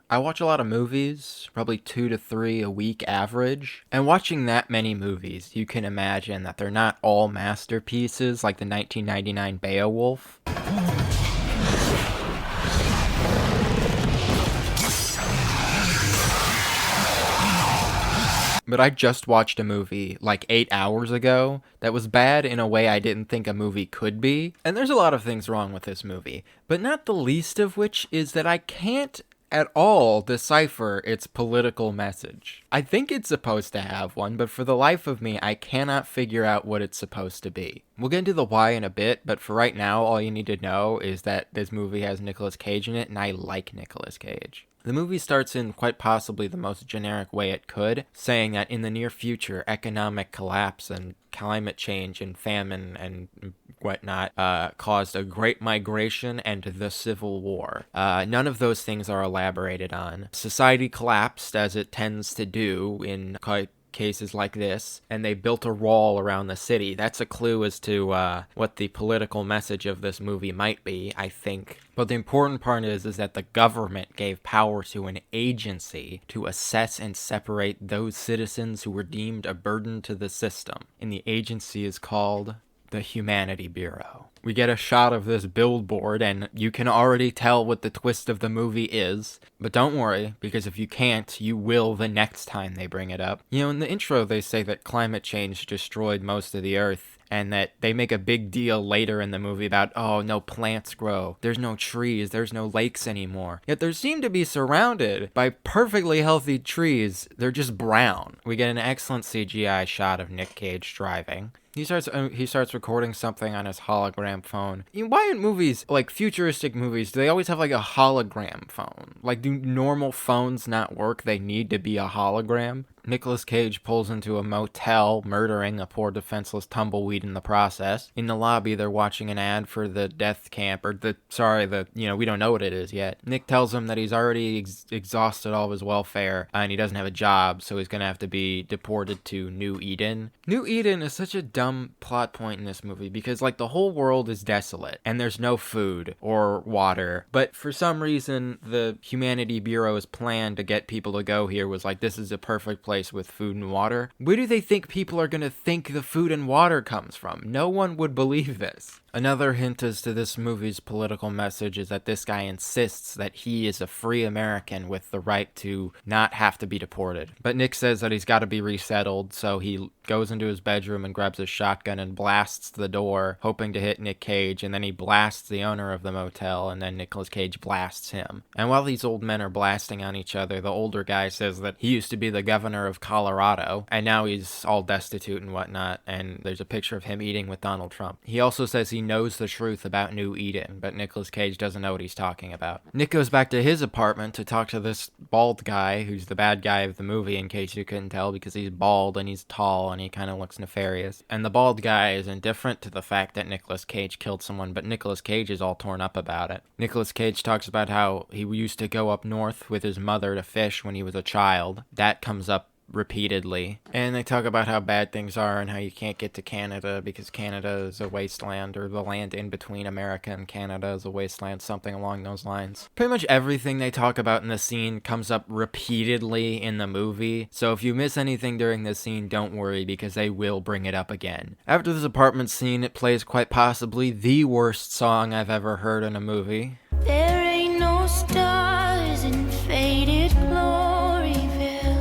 I watch a lot of movies, probably 2 to 3 a week average. And watching that many movies, you can imagine that they're not all masterpieces like the 1999 Beowulf. But I just watched a movie like 8 hours ago that was bad in a way I didn't think a movie could be. And there's a lot of things wrong with this movie, but not the least of which is that I can't at all decipher its political message. I think it's supposed to have one, but for the life of me, I cannot figure out what it's supposed to be. We'll get into the why in a bit, but for right now, all you need to know is that this movie has Nicolas Cage in it, and I like Nicolas Cage. The movie starts in quite possibly the most generic way it could, saying that in the near future, economic collapse and climate change and famine and whatnot caused a great migration and the Civil War. None of those things are elaborated on. Society collapsed, as it tends to do in quite cases like this, and they built a wall around the city. That's a clue as to what the political message of this movie might be, I think. But the important part is that the government gave power to an agency to assess and separate those citizens who were deemed a burden to the system. And the agency is called the Humanity Bureau. We get a shot of this billboard, and you can already tell what the twist of the movie is. But don't worry, because if you can't, you will the next time they bring it up. You know, in the intro, they say that climate change destroyed most of the Earth, and that they make a big deal later in the movie about, oh, no plants grow, there's no trees, there's no lakes anymore. Yet they seem to be surrounded by perfectly healthy trees. They're just brown. We get an excellent CGI shot of Nick Cage driving. He starts recording something on his hologram phone. You know, why in movies, like futuristic movies, do they always have like a hologram phone? Like, do normal phones not work? They need to be a hologram? Nicolas Cage pulls into a motel, murdering a poor defenseless tumbleweed in the process. In the lobby, they're watching an ad for the death camp, or we don't know what it is yet. Nick tells him that he's already exhausted all of his welfare, and he doesn't have a job, so he's gonna have to be deported to New Eden. New Eden is such a dumb plot point in this movie, because, like, the whole world is desolate, and there's no food or water, but for some reason, the Humanity Bureau's plan to get people to go here was like, this is a perfect place with food and water. Where do they think people are going to think the food and water comes from? No one would believe this. Another hint as to this movie's political message is that this guy insists that he is a free American with the right to not have to be deported. But Nick says that he's got to be resettled, so he goes into his bedroom and grabs a shotgun and blasts the door, hoping to hit Nick Cage, and then he blasts the owner of the motel, and then Nicolas Cage blasts him. And while these old men are blasting on each other, the older guy says that he used to be the governor of Colorado, and now he's all destitute and whatnot, and there's a picture of him eating with Donald Trump. He also says he knows the truth about New Eden, but Nicolas Cage doesn't know what he's talking about. Nick goes back to his apartment to talk to this bald guy, who's the bad guy of the movie, in case you couldn't tell, because he's bald and he's tall and he kind of looks nefarious. And the bald guy is indifferent to the fact that Nicolas Cage killed someone, but Nicolas Cage is all torn up about it. Nicolas Cage talks about how he used to go up north with his mother to fish when he was a child. That comes up repeatedly, and they talk about how bad things are and how you can't get to Canada because Canada is a wasteland, or the land in between America and Canada is a wasteland, something along those lines. Pretty much everything they talk about in the scene comes up repeatedly in the movie, so if you miss anything during this scene, don't worry, because they will bring it up again. After this apartment scene, it plays quite possibly the worst song I've ever heard in a movie. There ain't no stars in faded glory.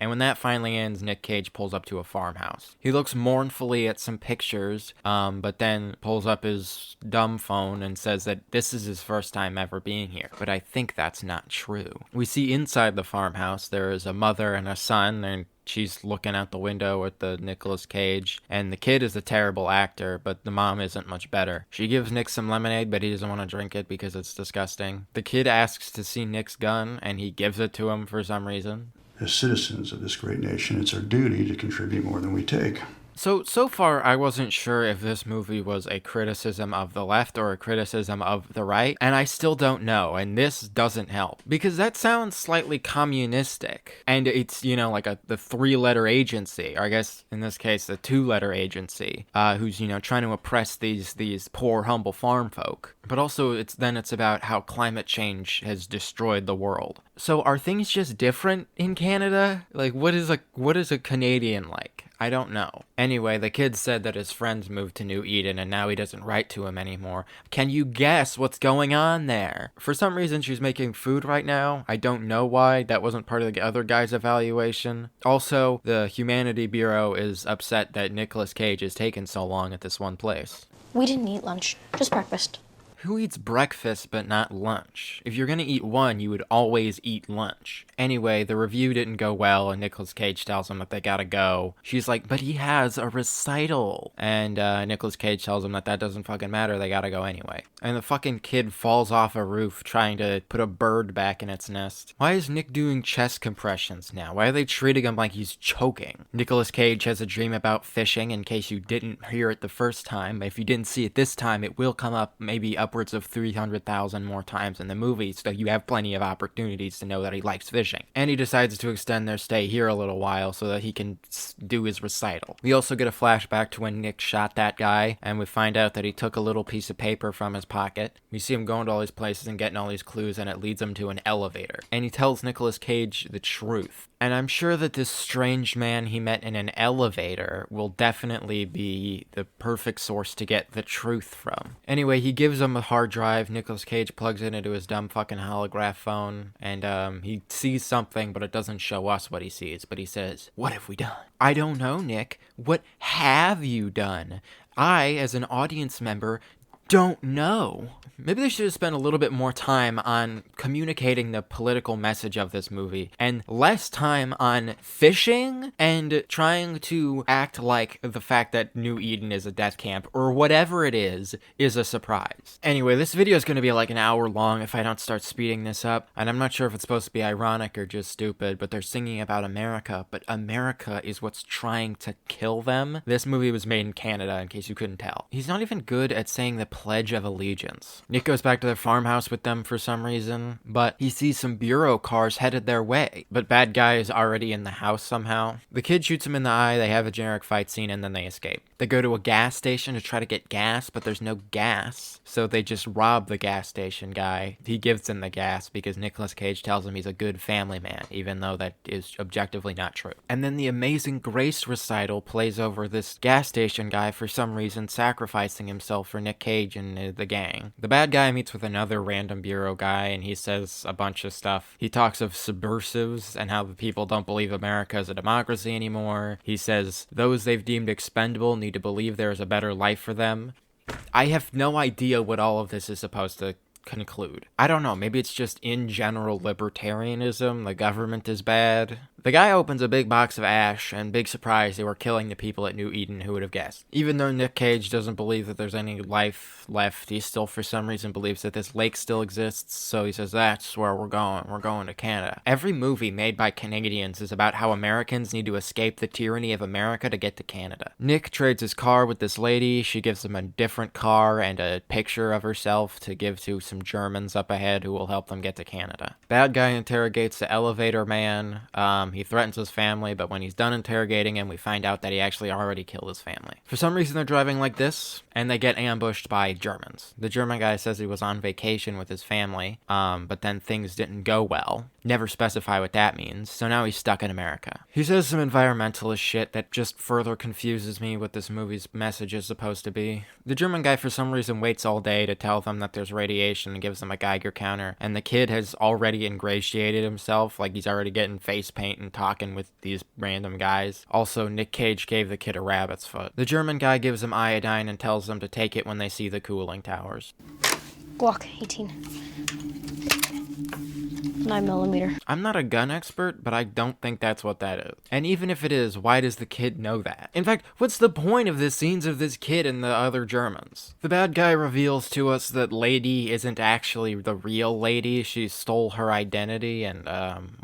And when that finally ends, Nick Cage pulls up to a farmhouse. He looks mournfully at some pictures, but then pulls up his dumb phone and says that this is his first time ever being here. But I think that's not true. We see inside the farmhouse, there is a mother and a son, and she's looking out the window at the Nicolas Cage, and the kid is a terrible actor, but the mom isn't much better. She gives Nick some lemonade, but he doesn't want to drink it because it's disgusting. The kid asks to see Nick's gun, and he gives it to him for some reason. As citizens of this great nation, it's our duty to contribute more than we take. So far, I wasn't sure if this movie was a criticism of the left or a criticism of the right, and I still don't know, and this doesn't help. Because that sounds slightly communistic, and it's, like the three-letter agency, or I guess, in this case, the two-letter agency, who's, trying to oppress these poor, humble farm folk. But also, it's about how climate change has destroyed the world. So are things just different in Canada? Like, what is a Canadian like? I don't know. Anyway, the kid said that his friends moved to New Eden and now he doesn't write to him anymore. Can you guess what's going on there? For some reason, she's making food right now. I don't know why. That wasn't part of the other guy's evaluation. Also, the Humanity Bureau is upset that Nicolas Cage is taking so long at this one place. We didn't eat lunch, just breakfast. Who eats breakfast but not lunch? If you're gonna eat one, you would always eat lunch. Anyway, the review didn't go well, and Nicolas Cage tells him that they gotta go. She's like, but he has a recital. And Nicolas Cage tells him that doesn't fucking matter, they gotta go anyway. And the fucking kid falls off a roof trying to put a bird back in its nest. Why is Nick doing chest compressions now? Why are they treating him like he's choking? Nicolas Cage has a dream about fishing, in case you didn't hear it the first time. If you didn't see it this time, it will come up maybe upwards of 300,000 more times in the movie, so you have plenty of opportunities to know that he likes fishing. And he decides to extend their stay here a little while so that he can do his recital. We also get a flashback to when Nick shot that guy, and we find out that he took a little piece of paper from his pocket. We see him going to all these places and getting all these clues, and it leads him to an elevator. And he tells Nicolas Cage the truth. And I'm sure that this strange man he met in an elevator will definitely be the perfect source to get the truth from. Anyway, he gives him a hard drive. Nicolas Cage plugs it into his dumb fucking holograph phone, and he sees something, but it doesn't show us what he sees. But he says, "What have we done?" I don't know, Nick. What have you done? I, as an audience member, don't know. Maybe they should have spent a little bit more time on communicating the political message of this movie and less time on fishing and trying to act like the fact that New Eden is a death camp or whatever it is a surprise. Anyway, this video is going to be like an hour long if I don't start speeding this up, and I'm not sure if it's supposed to be ironic or just stupid, but they're singing about America, but America is what's trying to kill them. This movie was made in Canada, in case you couldn't tell. He's not even good at saying the Pledge of Allegiance. Nick goes back to their farmhouse with them for some reason, but he sees some bureau cars headed their way. But bad guy is already in the house somehow. The kid shoots him in the eye, they have a generic fight scene, and then they escape. They go to a gas station to try to get gas, but there's no gas, so they just rob the gas station guy. He gives them the gas because Nicolas Cage tells him he's a good family man, even though that is objectively not true. And then the Amazing Grace recital plays over this gas station guy for some reason sacrificing himself for Nick Cage and the gang. The bad guy meets with another random bureau guy, and he says a bunch of stuff. He talks of subversives and how the people don't believe America is a democracy anymore. He says those they've deemed expendable need to believe there is a better life for them. I have no idea what all of this is supposed to conclude. I don't know, maybe it's just in general libertarianism, the government is bad. The guy opens a big box of ash, and big surprise, they were killing the people at New Eden, who would have guessed. Even though Nick Cage doesn't believe that there's any life left, he still for some reason believes that this lake still exists, so he says that's where we're going to Canada. Every movie made by Canadians is about how Americans need to escape the tyranny of America to get to Canada. Nick trades his car with this lady, she gives him a different car and a picture of herself to give to some Germans up ahead who will help them get to Canada. Bad guy interrogates the elevator man, he threatens his family, but when he's done interrogating him, we find out that he actually already killed his family. For some reason, they're driving like this, and they get ambushed by Germans. The German guy says he was on vacation with his family, but then things didn't go well. Never specify what that means, so now he's stuck in America. He says some environmentalist shit that just further confuses me what this movie's message is supposed to be. The German guy for some reason waits all day to tell them that there's radiation and gives them a Geiger counter, and the kid has already ingratiated himself, like he's already getting face paint and talking with these random guys. Also, Nick Cage gave the kid a rabbit's foot. The German guy gives him iodine and tells them to take it when they see the cooling towers. Glock 18. 9mm. I'm not a gun expert, but I don't think that's what that is. And even if it is, why does the kid know that? In fact, what's the point of the scenes of this kid and the other Germans? The bad guy reveals to us that Lady isn't actually the real Lady. She stole her identity, and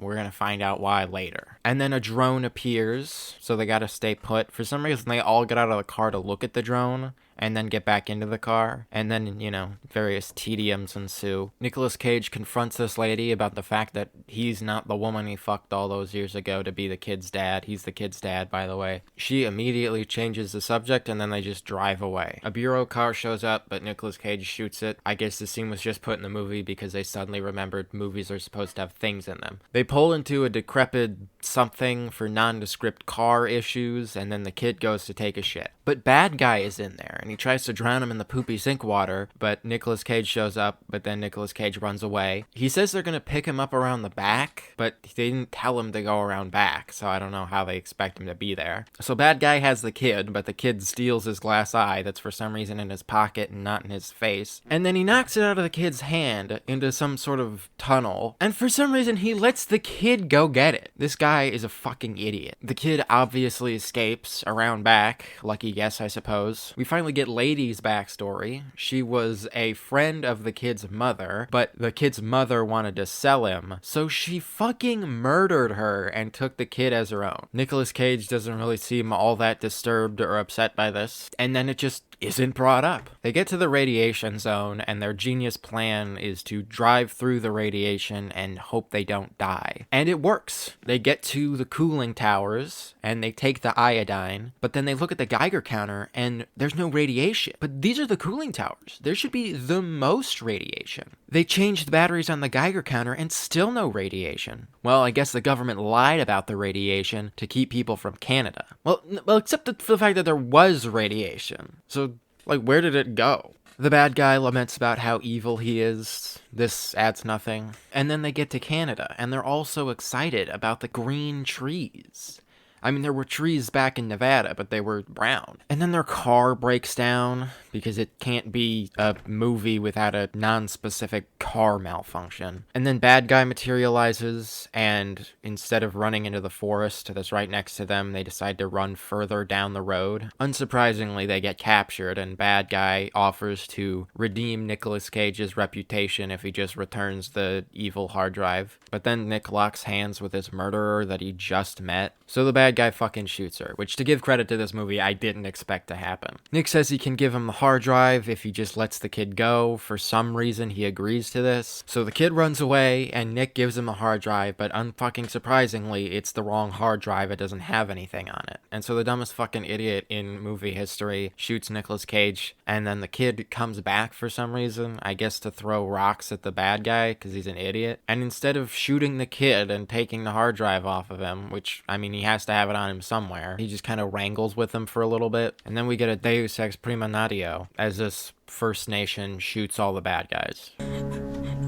we're gonna find out why later. And then a drone appears, so they gotta stay put. For some reason, they all get out of the car to look at the drone, and then get back into the car, and then, various tediums ensue. Nicolas Cage confronts this lady about the fact that he's not the woman he fucked all those years ago to be the kid's dad. He's the kid's dad, by the way. She immediately changes the subject, and then they just drive away. A bureau car shows up, but Nicolas Cage shoots it. I guess the scene was just put in the movie because they suddenly remembered movies are supposed to have things in them. They pull into a decrepit something for nondescript car issues, and then the kid goes to take a shit. But bad guy is in there, and he tries to drown him in the poopy sink water, but Nicolas Cage shows up, but then Nicolas Cage runs away. He says they're gonna pick him up around the back, but they didn't tell him to go around back, so I don't know how they expect him to be there. So bad guy has the kid, but the kid steals his glass eye that's for some reason in his pocket and not in his face. And then he knocks it out of the kid's hand into some sort of tunnel, and for some reason he lets the kid go get it. This guy is a fucking idiot. The kid obviously escapes around back, lucky guess I suppose. We finally get Lady's backstory. She was a friend of the kid's mother, but the kid's mother wanted to sell him, so she fucking murdered her and took the kid as her own. Nicolas Cage doesn't really seem all that disturbed or upset by this, and then it just isn't brought up. They get to the radiation zone, and their genius plan is to drive through the radiation and hope they don't die. And it works. They get to the cooling towers, and they take the iodine, but then they look at the Geiger counter, and there's no radiation. But these are the cooling towers. There should be the most radiation. They changed the batteries on the Geiger counter, and still no radiation. Well, I guess the government lied about the radiation to keep people from Canada. Well, except for the fact that there was radiation. So, where did it go? The bad guy laments about how evil he is. This adds nothing. And then they get to Canada, and they're all so excited about the green trees. I mean, there were trees back in Nevada, but they were brown. And then their car breaks down because it can't be a movie without a non-specific car malfunction. And then bad guy materializes, and instead of running into the forest that's right next to them, they decide to run further down the road. Unsurprisingly, they get captured, and bad guy offers to redeem Nicolas Cage's reputation if he just returns the evil hard drive. But then Nick locks hands with his murderer that he just met. So the bad guy fucking shoots her, which, to give credit to this movie, I didn't expect to happen. Nick says he can give him the hard drive if he just lets the kid go. For some reason, he agrees to this. So the kid runs away, and Nick gives him the hard drive, but unfucking surprisingly, it's the wrong hard drive. It doesn't have anything on it. And so the dumbest fucking idiot in movie history shoots Nicolas Cage, and then the kid comes back for some reason, I guess to throw rocks at the bad guy, because he's an idiot. And instead of shooting the kid and taking the hard drive off of him, which, I mean, he has to have it on him somewhere. He just kind of wrangles with him for a little bit. And then we get a Deus Ex Prima Natio as this First Nation shoots all the bad guys.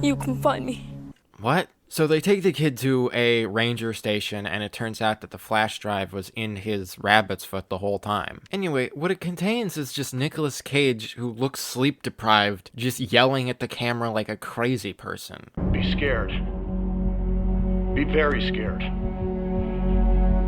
You can find me. What? So they take the kid to a ranger station, and it turns out that the flash drive was in his rabbit's foot the whole time. Anyway, what it contains is just Nicolas Cage, who looks sleep deprived, just yelling at the camera like a crazy person. Be scared. Be very scared.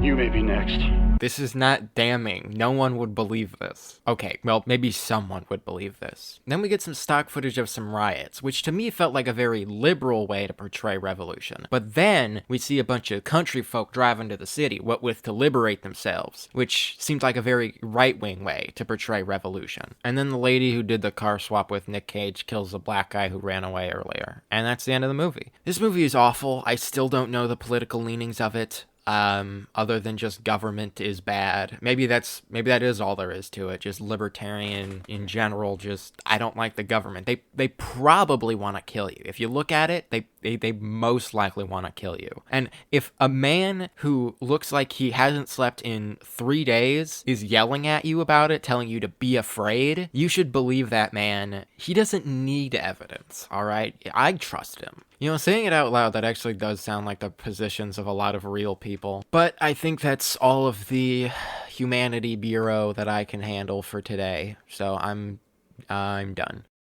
You may be next. This is not damning. No one would believe this. Okay, well, maybe someone would believe this. Then we get some stock footage of some riots, which to me felt like a very liberal way to portray revolution. But then we see a bunch of country folk drive into the city, what with to liberate themselves, which seemed like a very right-wing way to portray revolution. And then the lady who did the car swap with Nick Cage kills the black guy who ran away earlier. And that's the end of the movie. This movie is awful. I still don't know the political leanings of it. Other than just government is bad. Maybe that is all there is to it. Just libertarian in general. Just, I don't like the government. They probably want to kill you. If you look at it, they most likely want to kill you. And if a man who looks like he hasn't slept in 3 days is yelling at you about it, telling you to be afraid, you should believe that man. He doesn't need evidence, all right? I trust him. You know, saying it out loud, that actually does sound like the positions of a lot of real people. But I think that's all of the Humanity Bureau that I can handle for today. So I'm done.